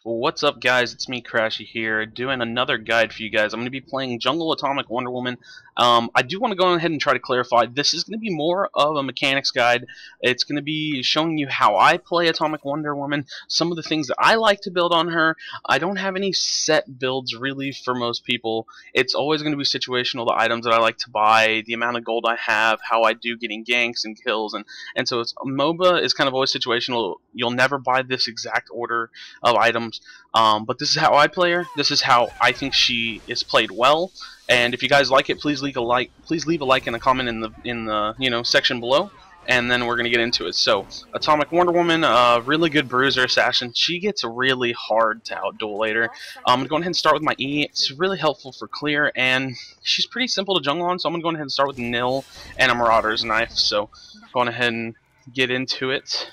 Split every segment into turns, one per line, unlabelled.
What's up, guys? It's me, Crashy here, doing another guide for you guys. I'm going to be playing Jungle Atomic Wonder Woman. I do want to go ahead and try to clarify, this is going to be more of a mechanics guide. It's going to be showing you how I play Atomic Wonder Woman, some of the things that I like to build on her. I don't have any set builds, really, for most people. It's always going to be situational, the items that I like to buy, the amount of gold I have, how I do getting ganks and kills, and so it's, MOBA is kind of always situational. You'll never buy this exact order of items, but this is how I play her. This is how I think she is played well. And if you guys like it, please leave a like. Please leave a like and a comment in the section below, and then we're gonna get into it. So, Atomic Wonder Woman, really good Bruiser assassin. She gets really hard to outduel her. I'm gonna go ahead and start with my E. It's really helpful for clear, and she's pretty simple to jungle on. So I'm gonna go ahead and start with Nil and a Marauder's Knife. So, going ahead and get into it.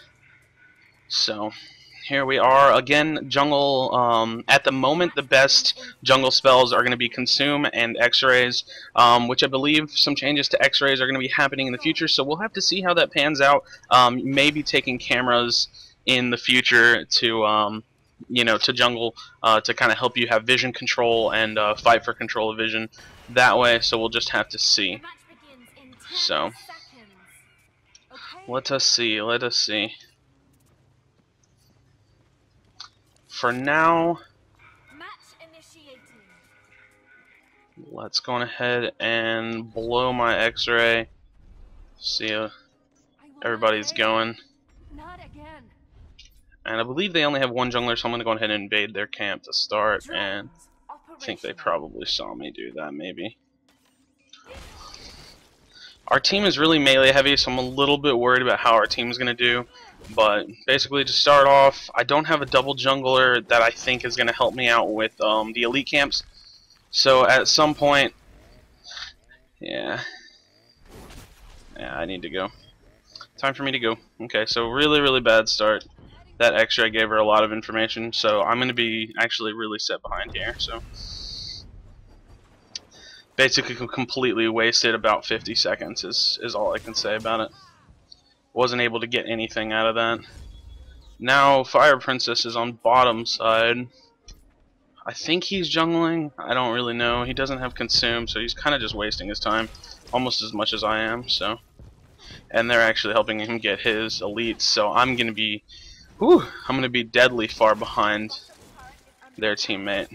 So, here we are again. Jungle. At the moment, the best jungle spells are going to be Consume and X-rays, which I believe some changes to X-rays are going to be happening in the future. So we'll have to see how that pans out. Maybe taking cameras in the future to to jungle to kind of help you have vision control and fight for control of vision that way. So we'll just have to see. So let us see. Let us see. For now, let's go ahead and blow my X-ray. See how everybody's going. And I believe they only have one jungler, so I'm going to go ahead and invade their camp to start. And I think they probably saw me do that, maybe. Our team is really melee heavy, so I'm a little bit worried about how our team is going to do. But basically, to start off, I don't have a double jungler that I think is going to help me out with the elite camps. So at some point, yeah, I need to go. Time for me to go. Okay, so really bad start. That X-ray gave her a lot of information, so I'm going to be actually really set behind here. So basically, completely wasted about 50 seconds is all I can say about it. Wasn't able to get anything out of that. Now Fire Princess is on bottom side. I think he's jungling. I don't really know. He doesn't have Consume, so he's kind of just wasting his time, almost as much as I am. So, and they're actually helping him get his elites. So I'm gonna be, deadly far behind their teammate.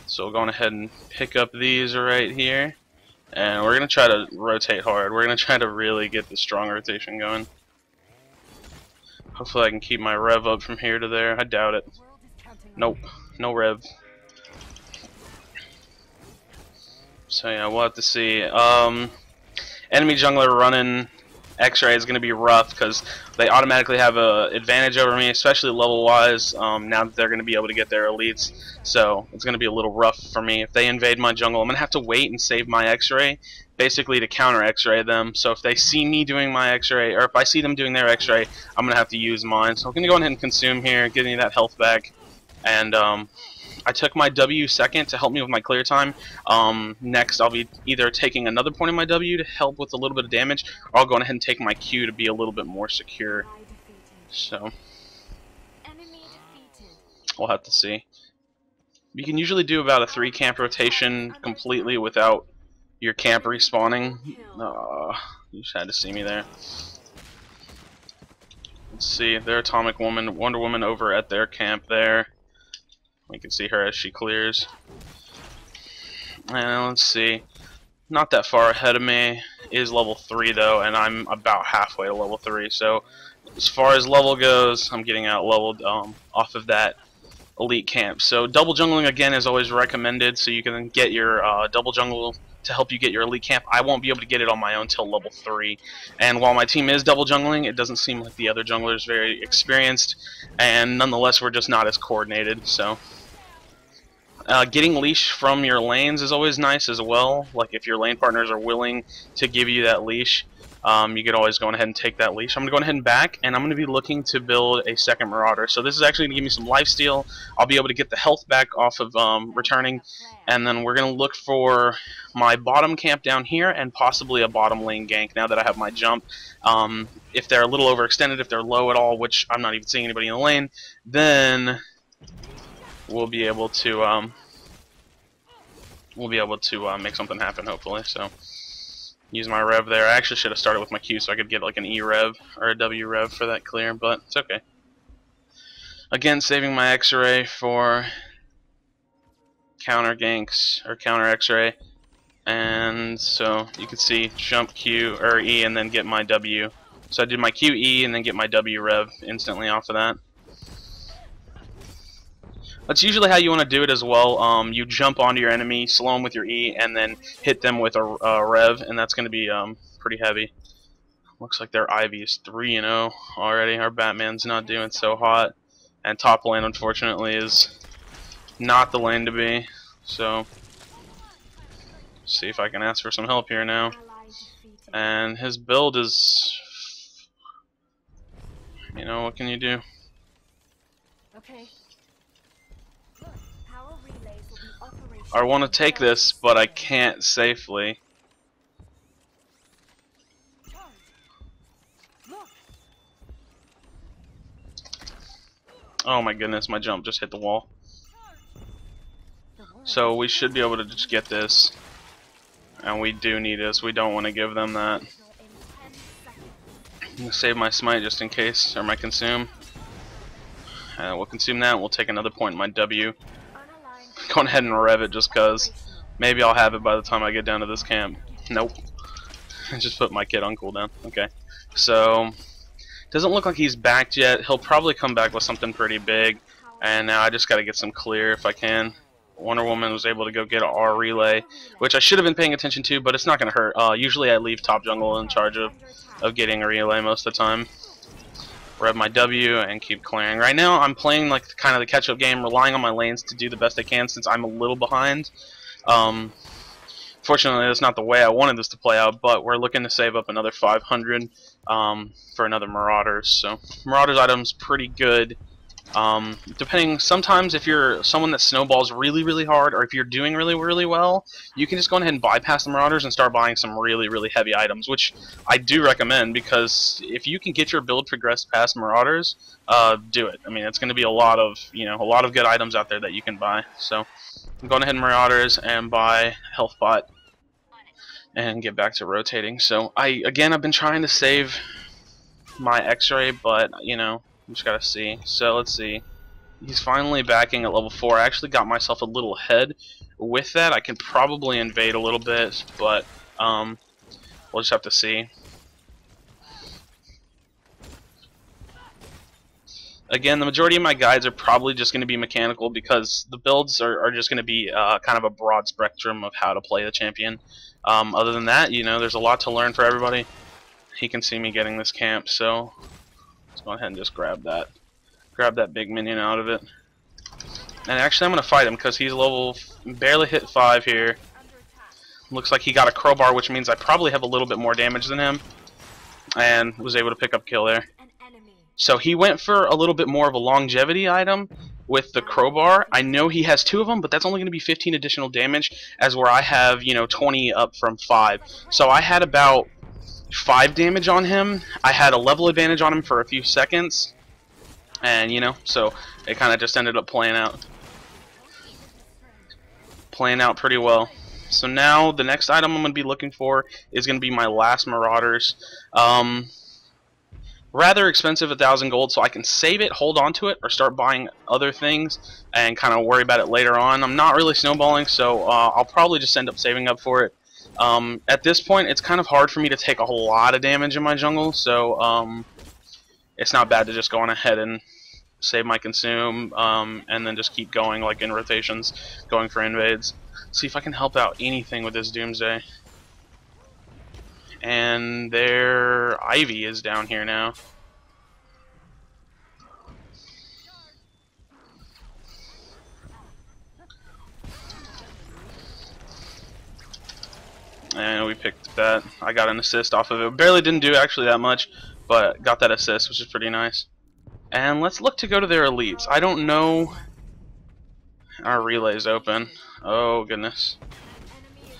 So going ahead and pick up these right here. And we're going to try to rotate hard. We're going to try to really get the strong rotation going. Hopefully I can keep my rev up from here to there. I doubt it. Nope. No rev. So yeah, we'll have to see. Enemy jungler running X-ray is going to be rough because they automatically have an advantage over me, especially level-wise, now that they're going to be able to get their elites. So it's going to be a little rough for me. If they invade my jungle, I'm going to have to wait and save my X-ray, basically to counter X-ray them. So if they see me doing my X-ray, or if I see them doing their X-ray, I'm going to have to use mine. So I'm going to go ahead and consume here, getting that health back. And I took my W second to help me with my clear time. Next, I'll be either taking another point in my W to help with a little bit of damage, or I'll go ahead and take my Q to be a little bit more secure. So, we'll have to see. You can usually do about a 3 camp rotation completely without your camp respawning. You just had to see me there. Let's see, their Atomic Woman, Wonder Woman over at their camp there. We can see her as she clears. And let's see. Not that far ahead of me. Is level 3 though, and I'm about halfway to level 3. So as far as level goes, I'm getting out leveled off of that elite camp. So double jungling again is always recommended, so you can get your double jungle to help you get your elite camp. I won't be able to get it on my own till level 3. And while my team is double jungling, it doesn't seem like the other jungler is very experienced, and nonetheless we're just not as coordinated. So getting leash from your lanes is always nice as well. Like if your lane partners are willing to give you that leash, you could always go ahead and take that leash. I'm going to go ahead and back, and I'm going to be looking to build a second Marauder. So this is actually going to give me some lifesteal. I'll be able to get the health back off of returning, and then we're going to look for my bottom camp down here and possibly a bottom lane gank now that I have my jump. If they're a little overextended, if they're low at all, which I'm not even seeing anybody in the lane, then we'll be able to make something happen, hopefully. So use my rev there. I actually should have started with my Q so I could get like an E rev or a W rev for that clear, but it's okay. Again, saving my X-ray for counter ganks or counter X-ray, and so you can see jump Q or E and then get my W. So I did my Q E and then get my W rev instantly off of that. That's usually how you want to do it as well. You jump onto your enemy, slow them with your E, and then hit them with a rev, and that's going to be pretty heavy. Looks like their Ivy is 3-0 already. Our Batman's not doing so hot, and top lane unfortunately is not the lane to be. So see if I can ask for some help here now. And his build is, you know, what can you do?
Okay.
I want to take this, but I can't safely. Oh my goodness, my jump just hit the wall. So we should be able to just get this. And we do need this. We don't want to give them that. I'm going to save my smite just in case, or my consume. And we'll consume that and we'll take another point in my W. Going ahead and rev it just cause. Maybe I'll have it by the time I get down to this camp. Nope. Just put my kid on cooldown. Okay. So, doesn't look like he's backed yet. He'll probably come back with something pretty big. And now I just gotta get some clear if I can. Wonder Woman was able to go get an R relay, which I should have been paying attention to, but it's not gonna hurt. Usually I leave top jungle in charge of getting a relay most of the time. Rev my W and keep clearing. Right now I'm playing like kind of the catch-up game, relying on my lanes to do the best I can since I'm a little behind. Fortunately that's not the way I wanted this to play out, but we're looking to save up another 500 for another Marauders. So Marauders item's pretty good. Depending, sometimes if you're someone that snowballs really hard, or if you're doing really well, you can just go ahead and bypass the Marauders and start buying some really heavy items, which I do recommend, because if you can get your build progressed past Marauders, do it. I mean, it's going to be a lot of good items out there that you can buy. So I'm going ahead and Marauders and buy health bot and get back to rotating. So I've been trying to save my X-ray, but you know, just gotta see. So let's see. He's finally backing at level 4. I actually got myself a little ahead with that. I can probably invade a little bit, but we'll just have to see. Again, the majority of my guides are probably just going to be mechanical, because the builds are just going to be kind of a broad spectrum of how to play the champion. Other than that, you know, there's a lot to learn for everybody. He can see me getting this camp, so let's go ahead and just grab that big minion out of it. And actually I'm going to fight him because he's level, barely hit 5 here. Looks like he got a crowbar, which means I probably have a little bit more damage than him. And was able to pick up kill there. So he went for a little bit more of a longevity item with the crowbar. I know he has 2 of them, but that's only going to be 15 additional damage, as where I have, you know, 20 up from 5. So I had about 5 damage on him. I had a level advantage on him for a few seconds, and you know, so it kind of just ended up playing out pretty well. So now the next item I'm going to be looking for is going to be my last Marauders. Rather expensive, 1,000 gold, so I can save it, hold on to it, or start buying other things and kind of worry about it later on. I'm not really snowballing, so I'll probably just end up saving up for it. At this point, it's kind of hard for me to take a whole lot of damage in my jungle, so it's not bad to just go on ahead and save my consume, and then just keep going, like in rotations, going for invades. See if I can help out anything with this Doomsday. And their Ivy is down here now. And we picked that. I got an assist off of it. Barely didn't do actually that much, but got that assist, which is pretty nice. And let's look to go to their elites. I don't know. Our relay's open. Oh goodness.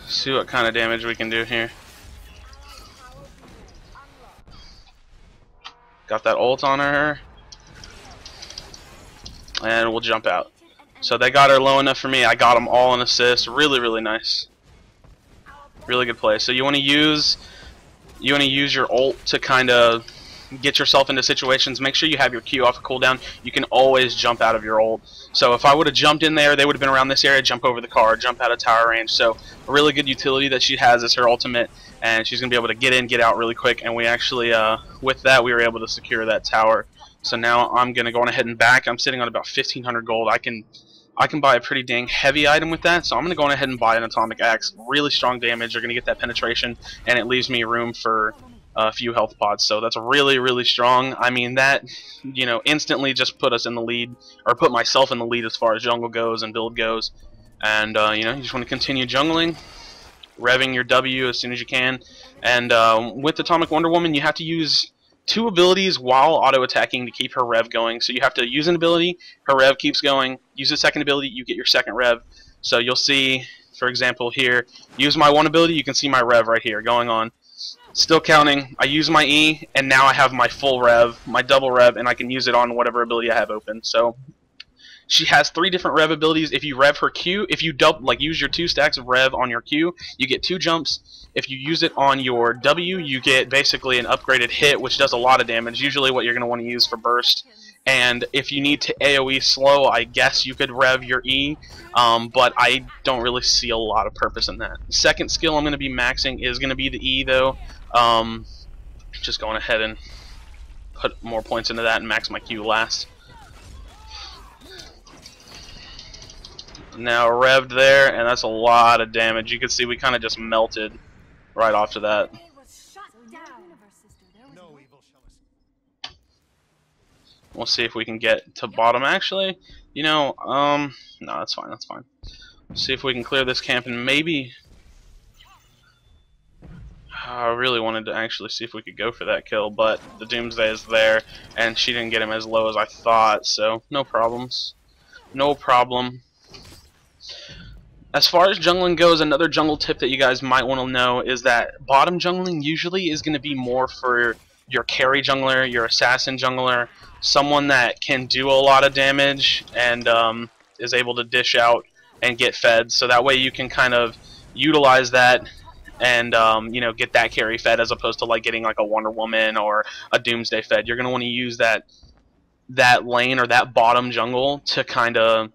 See what kind of damage we can do here. Got that ult on her. and we'll jump out. So they got her low enough for me. I got them all in assist. Really, really nice. Really good play. So you want to use your ult to kind of get yourself into situations. Make sure you have your Q off of cooldown. You can always jump out of your ult. So if I would have jumped in there, they would have been around this area, jump over the car, jump out of tower range. So a really good utility that she has is her ultimate, and she's going to be able to get in, get out really quick. And we actually, with that, we were able to secure that tower. So now I'm going to go on ahead and back. I'm sitting on about 1,500 gold. I can buy a pretty dang heavy item with that, so I'm going to go on ahead and buy an atomic axe. Really strong damage. You're going to get that penetration, and it leaves me room for a few health pods. So that's really, really strong. I mean, that, you know, instantly just put us in the lead, or put myself in the lead as far as jungle goes and build goes. And, you know, you just want to continue jungling, revving your W as soon as you can. And with Atomic Wonder Woman, you have to use 2 abilities while auto-attacking to keep her rev going. So you have to use an ability, her rev keeps going. Use a second ability, you get your second rev. So you'll see, for example, here, use my one ability, you can see my rev right here going on. Still counting. I use my E, and now I have my full rev, my double rev, and I can use it on whatever ability I have open. So she has 3 different rev abilities. If you rev her Q, if you use your 2 stacks of rev on your Q, you get 2 jumps. If you use it on your W, you get basically an upgraded hit, which does a lot of damage, usually what you're going to want to use for burst. And if you need to AoE slow, I guess you could rev your E, but I don't really see a lot of purpose in that. Second skill I'm going to be maxing is going to be the E, though. Just going ahead and put more points into that and max my Q last. Now revved there, and that's a lot of damage. You can see we kind of just melted right off to that. We'll see if we can get to bottom. Actually, you know, no, that's fine. That's fine. See if we can clear this camp and maybe. I really wanted to actually see if we could go for that kill, but the Doomsday is there, and she didn't get him as low as I thought, so no problems. No problem. As far as jungling goes, another jungle tip that you guys might want to know is that bottom jungling usually is going to be more for your carry jungler, your assassin jungler, someone that can do a lot of damage and is able to dish out and get fed, so that way you can kind of utilize that and you know, get that carry fed as opposed to like getting like a Wonder Woman or a Doomsday fed. You're going to want to use that lane or that bottom jungle to kind of,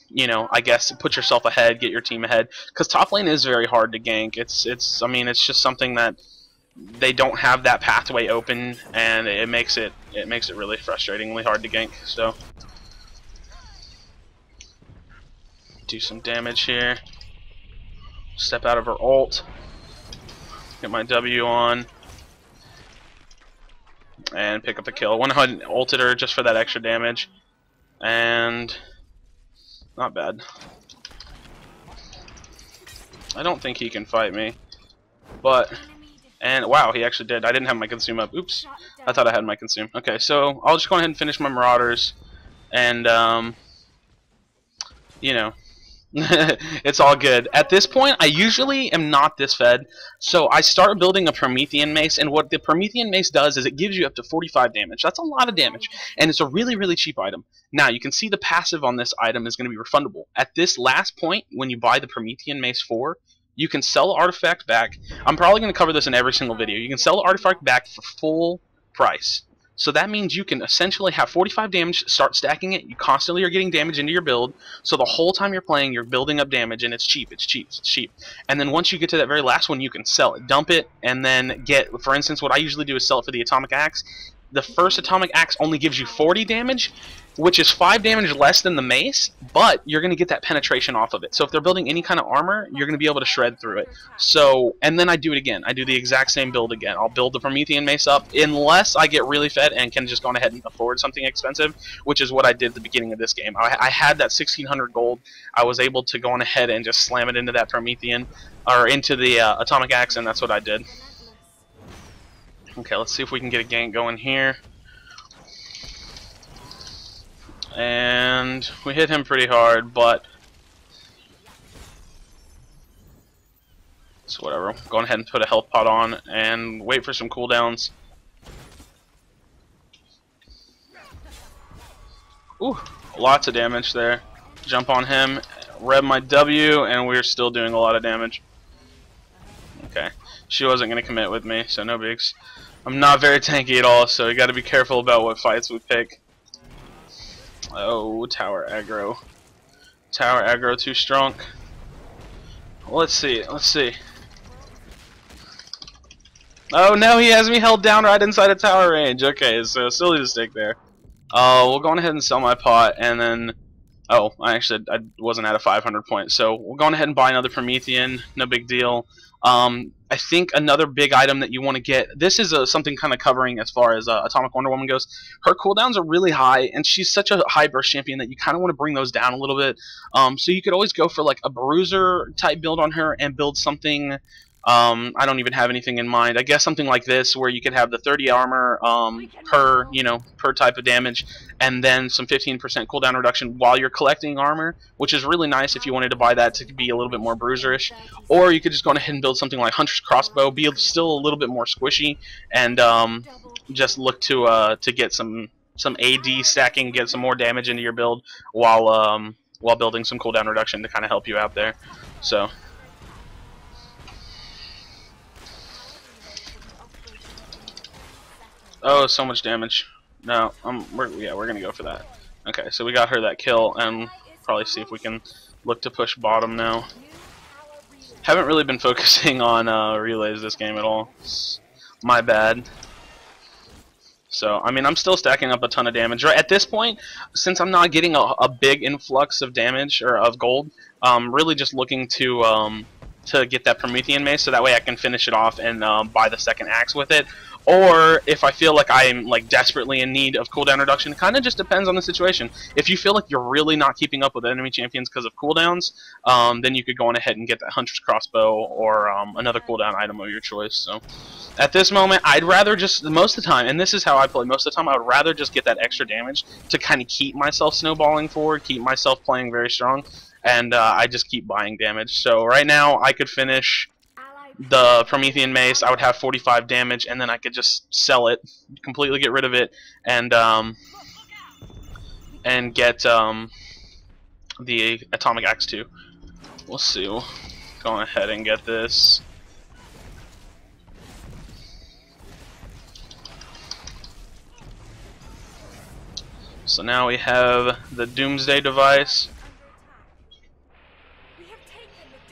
you know, I guess put yourself ahead, get your team ahead, because top lane is very hard to gank. I mean, it's just something that they don't have that pathway open, and it makes it really frustratingly hard to gank. So do some damage here. Step out of her ult. Get my W on. And pick up the kill. Went ahead and ulted her just for that extra damage. And not bad. I don't think he can fight me. But, and wow, he actually did. I didn't have my consume up. Oops. I thought I had my consume. Okay, so I'll just go ahead and finish my Marauders. And, you know, it's all good. At this point, I usually am not this fed, so I start building a Promethean Mace, and what the Promethean Mace does is it gives you up to 45 damage. That's a lot of damage, and it's a really, really cheap item. Now, you can see the passive on this item is going to be refundable. At this last point, when you buy the Promethean Mace 4, you can sell the artifact back. I'm probably going to cover this in every single video. You can sell the artifact back for full price. So that means you can essentially have 45 damage, start stacking it, you constantly are getting damage into your build, so the whole time you're playing, you're building up damage, and it's cheap, it's cheap, it's cheap. And then once you get to that very last one, you can sell it, dump it, and then get, for instance, what I usually do is sell it for the Atomic Axe. The first Atomic Axe only gives you 40 damage, which is 5 damage less than the mace, but you're going to get that penetration off of it. So if they're building any kind of armor, you're going to be able to shred through it. So, and then I do it again. I do the exact same build again. I'll build the Promethean Mace up, unless I get really fed and can just go on ahead and afford something expensive, which is what I did at the beginning of this game. I had that 1,600 gold. I was able to go on ahead and just slam it into that Promethean, or into the Atomic Axe, and that's what I did. Okay, let's see if we can get a gank going here. And we hit him pretty hard, but it's whatever. Go ahead and put a health pot on and wait for some cooldowns. Ooh, Lots of damage there. Jump on him, rev my W, and we're still doing a lot of damage. Okay, she wasn't going to commit with me, so no bigs. I'm not very tanky at all, so you got to be careful about what fights we pick. Oh, tower aggro. Tower aggro too strong. Let's see, let's see. Oh no, he has me held down right inside of tower range. Okay, so silly mistake there. We'll go on ahead and sell my pot, and then... Oh, I wasn't at a 500 point, so we'll go on ahead and buy another Promethean. No big deal. I think another big item that you want to get, this is something kind of covering as far as Atomic Wonder Woman goes. Her cooldowns are really high, and she's such a high burst champion that you kind of want to bring those down a little bit. So you could always go for like a Bruiser type build on her and build something. I don't even have anything in mind. I guess something like this, where you could have the 30 armor per type of damage, and then some 15% cooldown reduction while you're collecting armor, which is really nice if you wanted to buy that to be a little bit more bruiserish. Or you could just go ahead and build something like Hunter's Crossbow, be still a little bit more squishy, and just look to get some AD stacking, get some more damage into your build while building some cooldown reduction to kind of help you out there. So. Oh, so much damage. No, we're gonna go for that. Okay, so we got her that kill, and probably see if we can look to push bottom now. Haven't really been focusing on relays this game at all. My bad. So, I mean, I'm still stacking up a ton of damage. Right at this point, since I'm not getting a big influx of damage or of gold, really just looking to get that Promethean mace, so that way I can finish it off and buy the second axe with it. Or if I feel like I'm desperately in need of cooldown reduction, it kind of just depends on the situation. If you feel like you're really not keeping up with enemy champions because of cooldowns, then you could go on ahead and get that Hunter's Crossbow or another cooldown item of your choice. So at this moment, I'd rather just, most of the time, and this is how I play most of the time, I would rather just get that extra damage to kind of keep myself snowballing forward, keep myself playing very strong, and I just keep buying damage. So right now, I could finish the Promethean mace, I would have 45 damage, and then I could just sell it, completely get rid of it, and get the Atomic Axe 2. We'll see. We'll go ahead and get this. So now we have the Doomsday device.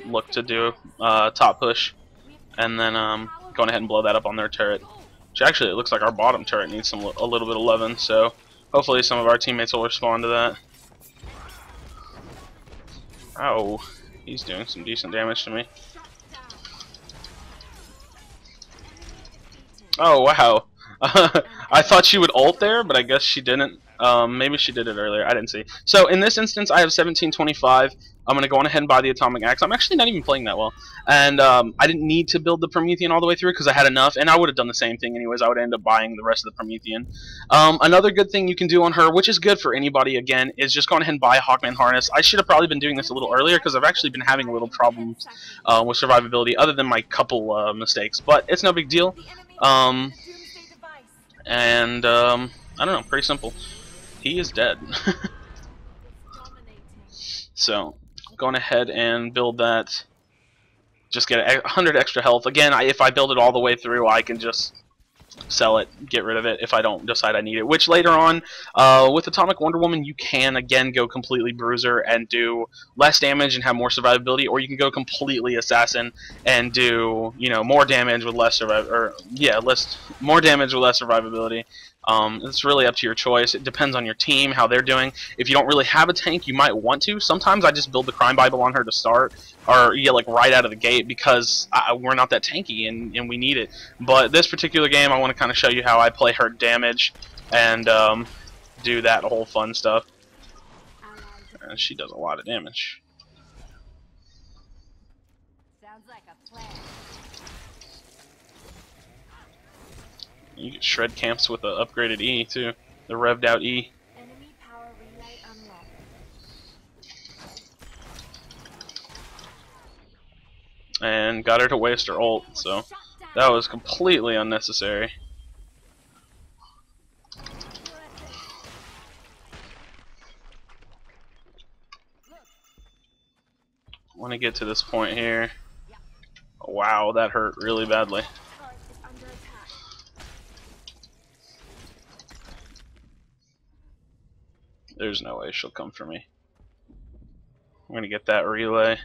Look to do top push, and then going ahead and blow that up on their turret. Which actually, it looks like our bottom turret needs a little bit of loving, so hopefully some of our teammates will respond to that. Oh, he's doing some decent damage to me. Oh wow. I thought she would ult there, but I guess she didn't. Maybe she did it earlier. I didn't see. So in this instance, I have 1725. I'm going to go on ahead and buy the Atomic Axe. I'm actually not even playing that well. And I didn't need to build the Promethean all the way through because I had enough. And I would have done the same thing anyways. I would end up buying the rest of the Promethean. Another good thing you can do on her, which is good for anybody, again, is just go ahead and buy a Hawkman Harness. I should have probably been doing this a little earlier because I've actually been having a little problems with survivability other than my couple mistakes. But it's no big deal. I don't know, pretty simple. He is dead. So, going ahead and build that. Just get 100 extra health. Again, if I build it all the way through, I can just sell it, get rid of it if I don't decide I need it. Which later on, with Atomic Wonder Woman, you can again go completely Bruiser and do less damage and have more survivability, or you can go completely Assassin and do more damage with less more damage with less survivability. It's really up to your choice. It depends on your team, how they're doing. If you don't really have a tank, you might want to. Sometimes I just build the Crime Bible on her to start, or right out of the gate, because we're not that tanky and we need it. But this particular game, I want to kind of show you how I play her damage and do that whole fun stuff. And she does a lot of damage.
Sounds like a plan.
You can shred camps with the upgraded E too, the revved out E.
Enemy power relay unlocked.
And got her to waste her ult, so that was completely unnecessary. When I get to this point here, wow, that hurt really badly.
Turret is under attack.
There's no way she'll come for me. I'm gonna get that relay,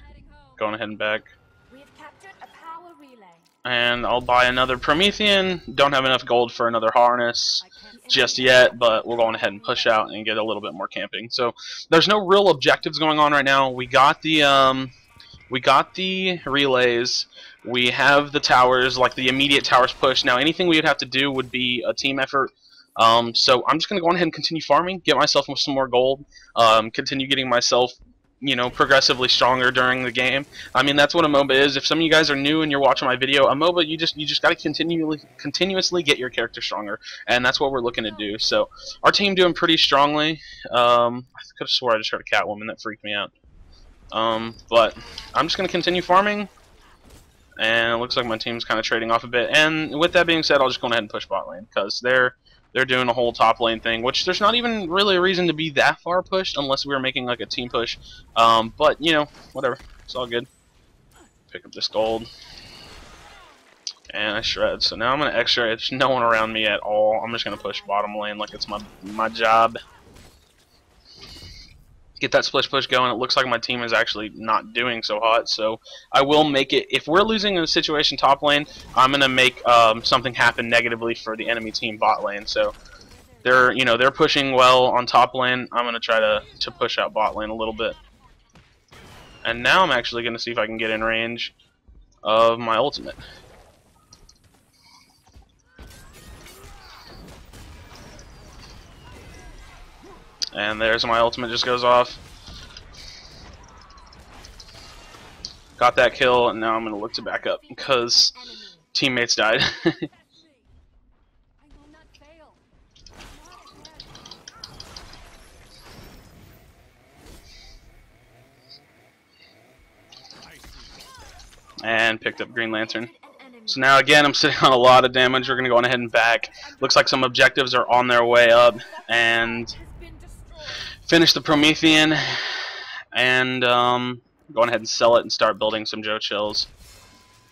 going ahead and back.
We have captured a power relay.
And I'll buy another Promethean. Don't have enough gold for another harness just yet, but we'll go ahead and push out and get a little bit more camping. So there's no real objectives going on right now. We got the relays. We have the towers, like the immediate towers push. Now anything we would have to do would be a team effort. So I'm just gonna go ahead and continue farming, get myself some more gold, continue getting myself, you know, progressively stronger during the game. I mean, that's what a MOBA is. If some of you guys are new and you're watching my video, a MOBA, you just got to continuously get your character stronger, and that's what we're looking to do. So our team doing pretty strongly. I could have swore I just heard a Catwoman. That freaked me out. But I'm just gonna continue farming, and it looks like my team's kind of trading off a bit. And with that being said, I'll just go ahead and push bot lane because they're doing a whole top lane thing, which there's not even really a reason to be that far pushed unless we were making like a team push. But you know, whatever, it's all good. Pick up this gold, and I shred. So now I'm gonna extra. There's no one around me at all. I'm just gonna push bottom lane like it's my job. Get that splish push going. It looks like my team is actually not doing so hot, so I will make it. If we're losing in a situation top lane, I'm gonna make something happen negatively for the enemy team bot lane. So they're pushing well on top lane. I'm gonna try to push out bot lane a little bit. And now I'm actually gonna see if I can get in range of my ultimate. And there's my ultimate, just goes off. Got that kill, and now I'm going to look to back up because teammates died. And picked up Green Lantern. So now again, I'm sitting on a lot of damage. We're going to go ahead and back. Looks like some objectives are on their way up. And finish the Promethean, and go ahead and sell it and start building some Joe Chills,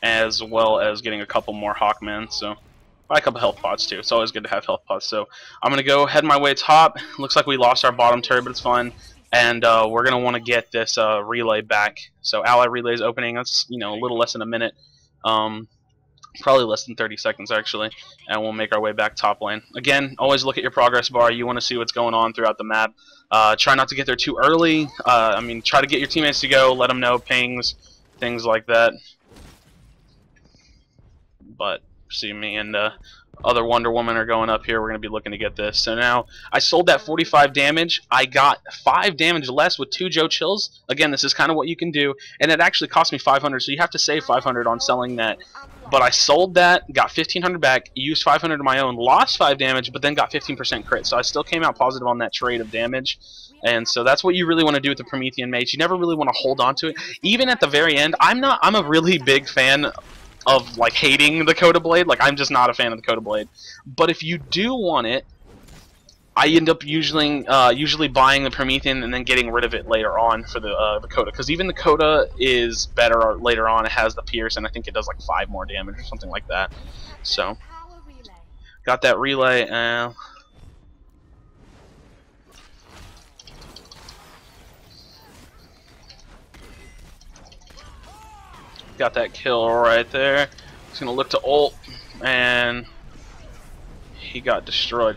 as well as getting a couple more Hawkmen. So buy a couple health pots too. It's always good to have health pots. So I'm gonna go head my way top. Looks like we lost our bottom turret, but it's fine. And we're gonna want to get this relay back. So ally relay is opening. That's a little less than a minute. Probably less than 30 seconds actually, and we'll make our way back top lane. Again, always look at your progress bar. You want to see what's going on throughout the map. Try not to get there too early. I mean, try to get your teammates to go, let them know pings, things like that. But see, me and other Wonder Woman are going up here. We're going to be looking to get this. So now I sold that 45 damage. I got 5 damage less with 2 Joe Chills. Again, this is kind of what you can do, and it actually cost me 500. So you have to save 500 on selling that. But I sold that, got 1,500 back, used 500 of my own, lost 5 damage, but then got 15% crit. So I still came out positive on that trade of damage. And so that's what you really want to do with the Promethean Mage. You never really want to hold on to it. Even at the very end, I'm a really big fan of like hating the Coda Blade. Like, I'm just not a fan of the Coda Blade. But if you do want it, I end up usually buying the Promethean and then getting rid of it later on for the Coda, because even the Coda is better later on. It has the Pierce, and I think it does like 5 more damage or something like that. So got that relay. Got that kill right there. He's gonna look to ult, and he got destroyed.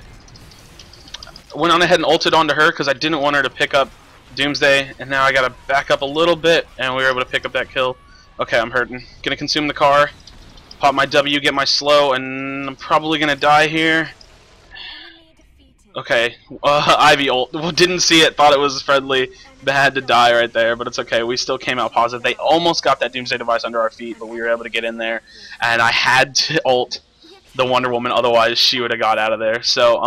Went on ahead and ulted onto her because I didn't want her to pick up Doomsday, and now I gotta back up a little bit, and we were able to pick up that kill. Okay, I'm hurting. Gonna consume the car, pop my W, get my slow, and I'm probably gonna die here. Okay, Ivy ult. Didn't see it, thought it was friendly. Had to die right there, but it's okay. We still came out positive. They almost got that Doomsday device under our feet, but we were able to get in there, and I had to ult the Wonder Woman, otherwise she would have got out of there. So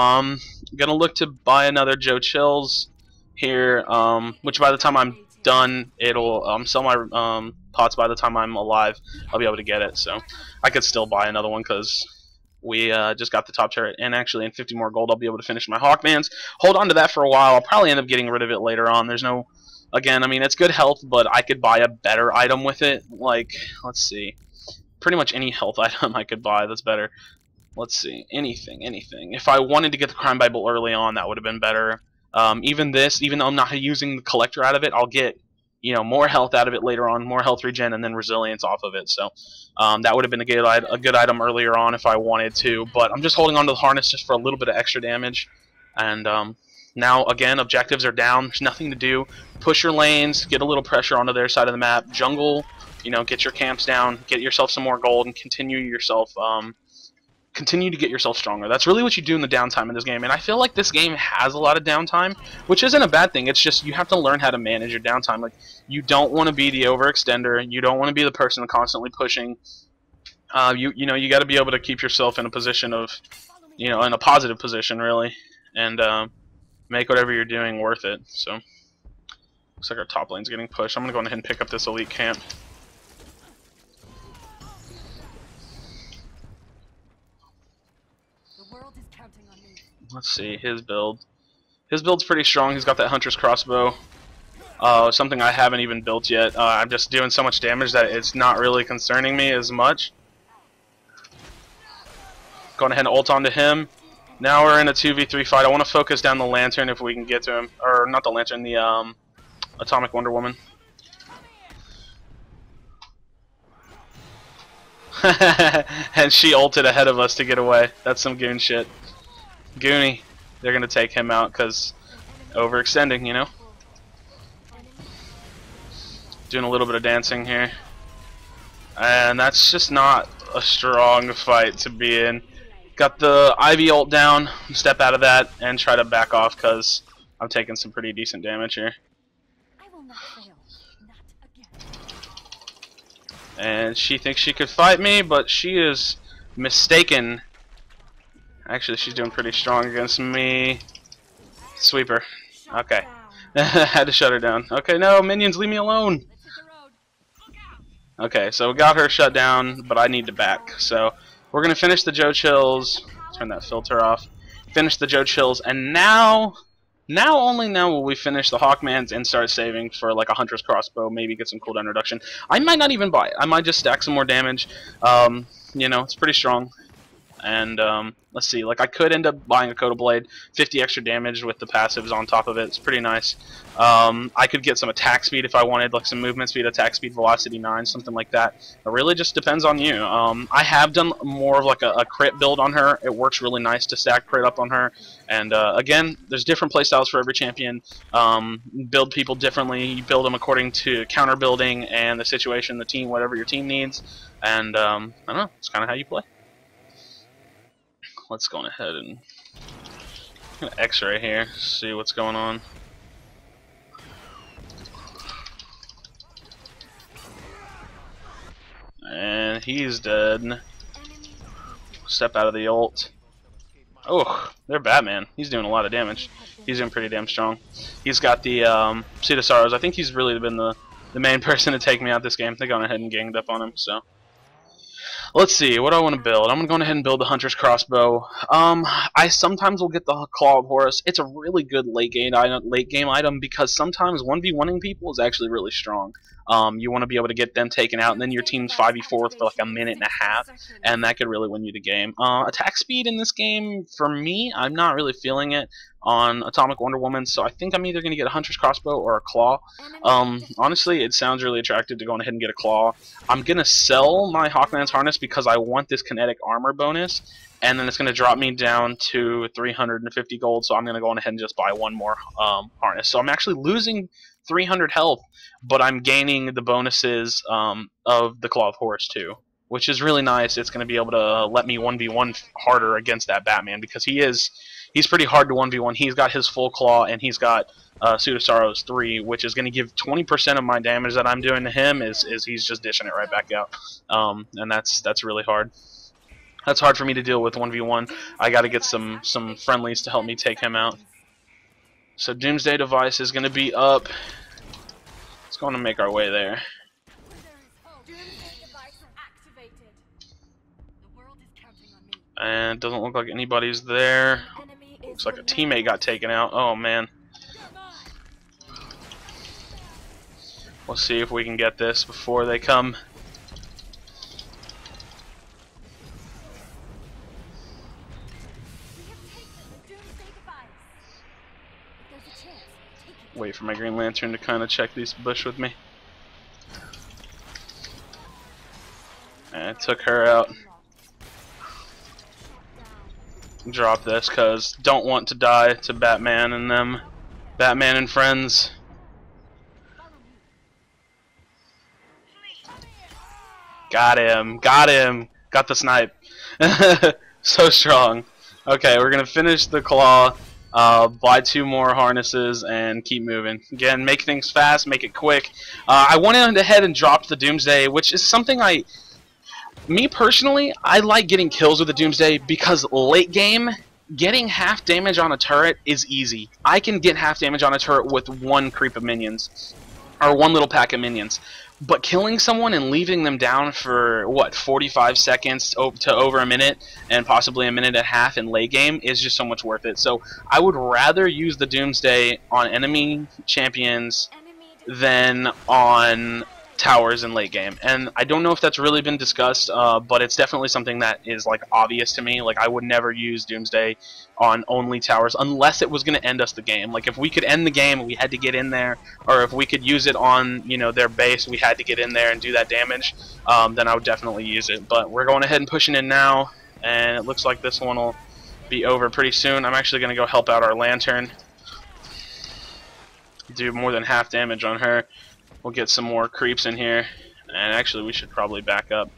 gonna look to buy another Joe Chills here, which by the time I'm done, it'll sell my pots. By the time I'm alive, I'll be able to get it. So I could still buy another one because we just got the top turret, and actually in 50 more gold I'll be able to finish my Hawkmans. Hold on to that for a while. I'll probably end up getting rid of it later on. There's no Again, I mean, it's good health, but I could buy a better item with it. Like, let's see. Pretty much any health item I could buy that's better. Let's see. Anything. If I wanted to get the Crime Bible early on, that would have been better. Even this, even though I'm not using the collector out of it, I'll get, you know, more health out of it later on, more health regen, and then resilience off of it. So that would have been a good item earlier on if I wanted to. But I'm just holding on to the harness just for a little bit of extra damage. And now, again, objectives are down. There's nothing to do. Push your lanes, get a little pressure onto their side of the map. Jungle, you know, get your camps down, get yourself some more gold, and continue to get yourself stronger. That's really what you do in the downtime in this game. And I feel like this game has a lot of downtime, which isn't a bad thing. It's just you have to learn how to manage your downtime. Like, you don't want to be the overextender. You don't want to be the person constantly pushing. You know, you got to be able to keep yourself in a position of, you know, in a positive position, really, and make whatever you're doing worth it. So, looks like our top lane's getting pushed. I'm going to go ahead and pick up this elite camp. Let's see, his build. His build's pretty strong. He's got that Hunter's Crossbow. Something I haven't even built yet. I'm just doing so much damage that it's not really concerning me as much. Going ahead and ult onto him. Now we're in a 2v3 fight. I want to focus down the Lantern if we can get to him. Or, not the Lantern, the Atomic Wonder Woman. And she ulted ahead of us to get away. That's some goon shit. Goonie. They're going to take him out because overextending, you know? Doing a little bit of dancing here. And that's just not a strong fight to be in. Got the Ivy ult down, step out of that, and try to back off because I'm taking some pretty decent damage here. And she thinks she could fight me, but she is mistaken. Actually, she's doing pretty strong against me. Sweeper. Okay. Had to shut her down. Okay, no, minions, leave me alone. Okay, so we got her shut down, but I need to back. So we're going to finish the Joe Chills. Turn that filter off. Finish the Joe Chills, and only now will we finish the Hawkmans and start saving for like a Hunter's Crossbow, maybe get some cooldown reduction. I might not even buy it. I might just stack some more damage. You know, it's pretty strong. And let's see, like I could end up buying a Coda Blade, 50 extra damage with the passives on top of it. It's pretty nice. I could get some attack speed if I wanted, like some movement speed, attack speed, velocity 9, something like that. It really just depends on you. I have done more of like a crit build on her. It works really nice to stack crit up on her. And again, there's different playstyles for every champion. Build people differently. You build them according to counter building and the situation, the team, whatever your team needs. And I don't know, it's kind of how you play. Let's go ahead and X-ray here, see what's going on. And he's dead. Step out of the ult. Oh, they're Batman. He's doing a lot of damage. He's doing pretty damn strong. He's got the Seed of Sorrows. I think he's really been the main person to take me out this game. They've gone ahead and ganged up on him, so. Let's see, what do I want to build? I'm going to go ahead and build the Hunter's Crossbow. I sometimes will get the Claw of Horus. It's a really good late game item because sometimes 1v1ing people is actually really strong. You want to be able to get them taken out, and then your team's 5v4 for like a minute and a half, and that could really win you the game. Attack speed in this game, for me, I'm not really feeling it on Atomic Wonder Woman, so I think I'm either going to get a Hunter's Crossbow or a Claw. Honestly, it sounds really attractive to go ahead and get a Claw. I'm going to sell my Hawkman's Harness because I want this kinetic armor bonus, and then it's going to drop me down to 350 gold, so I'm going to go ahead and just buy one more harness. So I'm actually losing 300 health, but I'm gaining the bonuses of the Claw of Horus too, which is really nice. It's going to be able to let me 1v1 harder against that Batman because he's pretty hard to 1v1. He's got his full claw, and he's got Suit of Sorrows 3, which is going to give 20% of my damage that I'm doing to him is he's just dishing it right back out. And that's really hard. That's hard for me to deal with 1v1. I got to get some friendlies to help me take him out. So Doomsday Device is going to be up. Let's go on and make our way there. And it doesn't look like anybody's there. Looks like a teammate got taken out. Oh man. We'll see if we can get this before they come.
We have taken the doomsday device. There's a chance. Take it.
Wait for my Green Lantern to kind of check these bush with me. And I took her out. Drop this because don't want to die to Batman and them. Batman and friends. Got him. Got him. Got the snipe. So strong. Okay, we're going to finish the claw, buy 2 more harnesses, and keep moving. Again, make things fast, make it quick. I went ahead and dropped the Doomsday, which is something me personally, I like getting kills with the Doomsday because late game, getting half damage on a turret is easy. I can get half damage on a turret with 1 creep of minions, or 1 little pack of minions. But killing someone and leaving them down for, what, 45 seconds to over a minute, and possibly a minute and a half in late game is just so much worth it. So I would rather use the Doomsday on enemy champions than on towers in late game. And I don't know if that's really been discussed, but it's definitely something that is like obvious to me. Like, I would never use Doomsday on only towers unless it was going to end us the game. Like, if we could end the game and we had to get in there, or if we could use it on, you know, their base, we had to get in there and do that damage, then I would definitely use it. But we're going ahead and pushing in now, and it looks like this one will be over pretty soon. I'm actually going to go help out our Lantern, do more than half damage on her. We'll get some more creeps in here, and actually we should probably back up.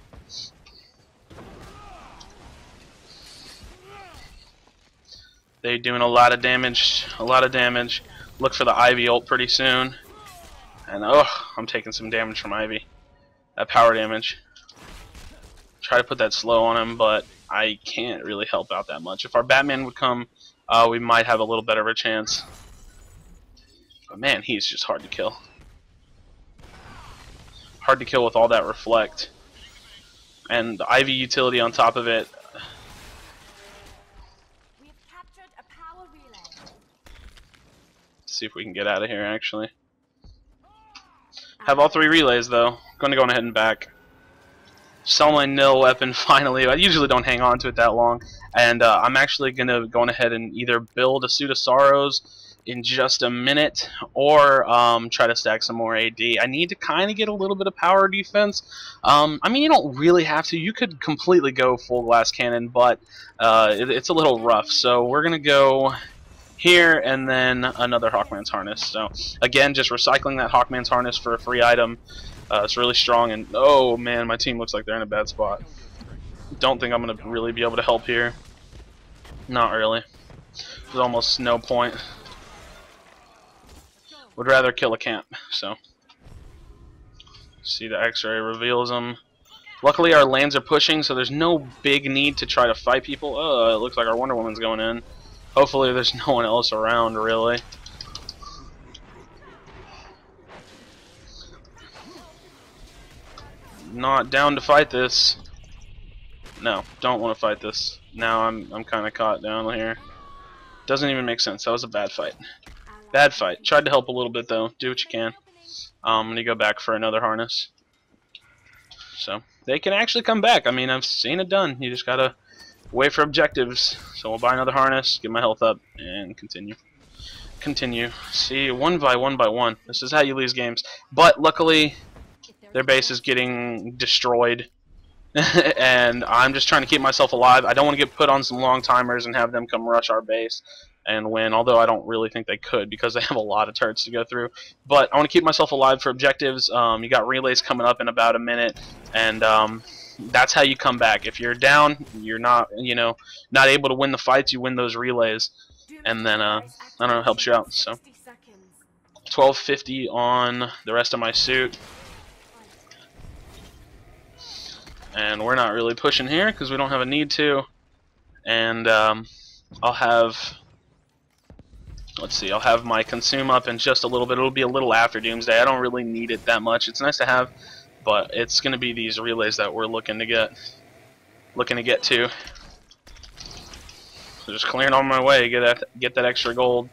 They're doing a lot of damage, Look for the Ivy ult pretty soon. And oh, I'm taking some damage from Ivy. That power damage. Try to put that slow on him, but I can't really help out that much. If our Batman would come, we might have a little better of a chance. But man, he's just hard to kill. Hard to kill with all that reflect. And the Ivy utility on top of it.
We have captured a power relay.
See if we can get out of here, actually. Have all 3 relays, though. Going to go ahead and back. Sell my nil weapon, finally. I usually don't hang on to it that long. And I'm actually going to go ahead and either build a Suit of Sorrows in just a minute, or try to stack some more AD. I need to kind of get a little bit of power defense. I mean, you don't really have to. You could completely go full glass cannon, but it's a little rough. So we're gonna go here and then another Hawkman's Harness. So again, just recycling that Hawkman's Harness for a free item. It's really strong, and oh man, my team looks like they're in a bad spot. Don't think I'm gonna really be able to help here. Not really. There's almost no point. Would rather kill a camp, so. See, the X-ray reveals them. Luckily our lanes are pushing, so there's no big need to try to fight people. Oh, it looks like our Wonder Woman's going in. Hopefully there's no one else around, really. Not down to fight this. No, don't want to fight this. Now I'm kind of caught down here. Doesn't even make sense. That was a bad fight. Bad fight. Tried to help a little bit though. Do what you can. I'm gonna go back for another harness. So they can actually come back. I mean, I've seen it done. You just gotta wait for objectives. So we'll buy another harness, get my health up, and continue. See, one by one. This is how you lose games. But luckily, their base is getting destroyed, and I'm just trying to keep myself alive. I don't want to get put on some long timers and have them come rush our base and win, although I don't really think they could because they have a lot of turrets to go through. But I want to keep myself alive for objectives. You got relays coming up in about a minute, and that's how you come back. If you're down, you're not, not able to win the fights, you win those relays, and then I don't know, it helps you out. So 1250 on the rest of my suit, and we're not really pushing here because we don't have a need to. And I'll have. Let's see, I'll have my consume up in just a little bit. It'll be a little after Doomsday. I don't really need it that much. It's nice to have, but it's going to be these relays that we're looking to get to. So just clearing on my way, get that extra gold,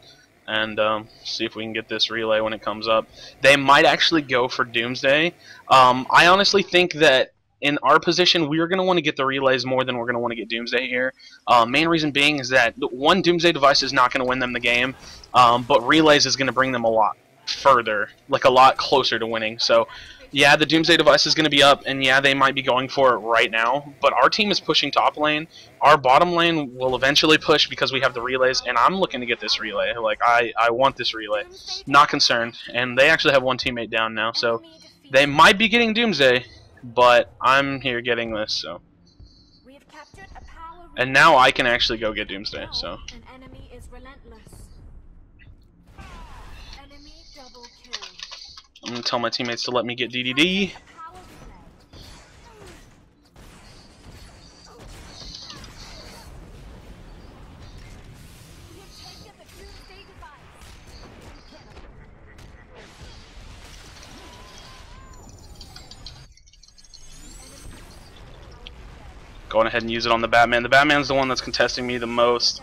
and see if we can get this relay when it comes up. They might actually go for Doomsday. I honestly think that in our position, we're going to want to get the relays more than we're going to want to get Doomsday here. Main reason being is that one Doomsday device is not going to win them the game, but relays is going to bring them a lot further, like a lot closer to winning. So yeah, the Doomsday device is going to be up, and yeah, they might be going for it right now, but our team is pushing top lane. Our bottom lane will eventually push because we have the relays, and I'm looking to get this relay. Like, I want this relay. Not concerned. And they actually have one teammate down now, so they might be getting Doomsday, but I'm here getting this, so.
We have captured a power
And now I can actually go get Doomsday, so.
An enemy is relentless. Enemy double kill.
I'm going to tell my teammates to let me get DDD.
Power relay. We have taken the Doomsday device.
Going ahead and use it on the Batman. The Batman's the one that's contesting me the most.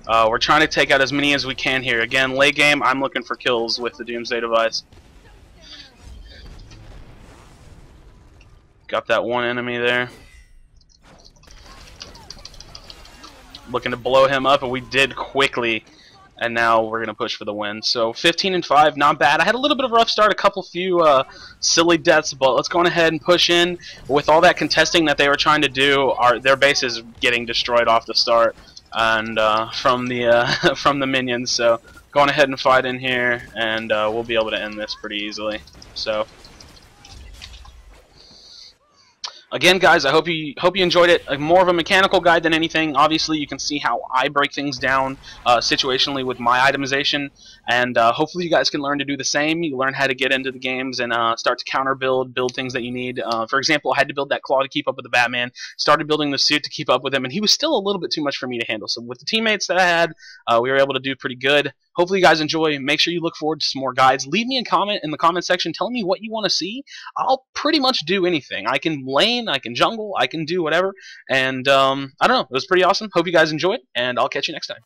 We're trying to take out as many as we can here. Again, late game, I'm looking for kills with the Doomsday device. Got that one enemy there. Looking to blow him up, and we did quickly. And now we're going to push for the win. So 15-5, not bad. I had a little bit of a rough start, a few silly deaths, but let's go on ahead and push in. With all that contesting that they were trying to do, their base is getting destroyed off the start and from the from the minions. So go on ahead and fight in here, and we'll be able to end this pretty easily. So. Again, guys, I hope you enjoyed it. More of a mechanical guide than anything. Obviously, you can see how I break things down situationally with my itemization, and hopefully you guys can learn to do the same. You learn how to get into the games and start to counter build things that you need. For example, I had to build that claw to keep up with the Batman. Started building the suit to keep up with him, and he was still a little bit too much for me to handle. So with the teammates that I had, we were able to do pretty good. Hopefully you guys enjoy. Make sure you look forward to some more guides. Leave me a comment in the comment section. Tell me what you want to see. I'll pretty much do anything. I can lane, I can jungle, I can do whatever. And I don't know. It was pretty awesome. Hope you guys enjoyed, and I'll catch you next time.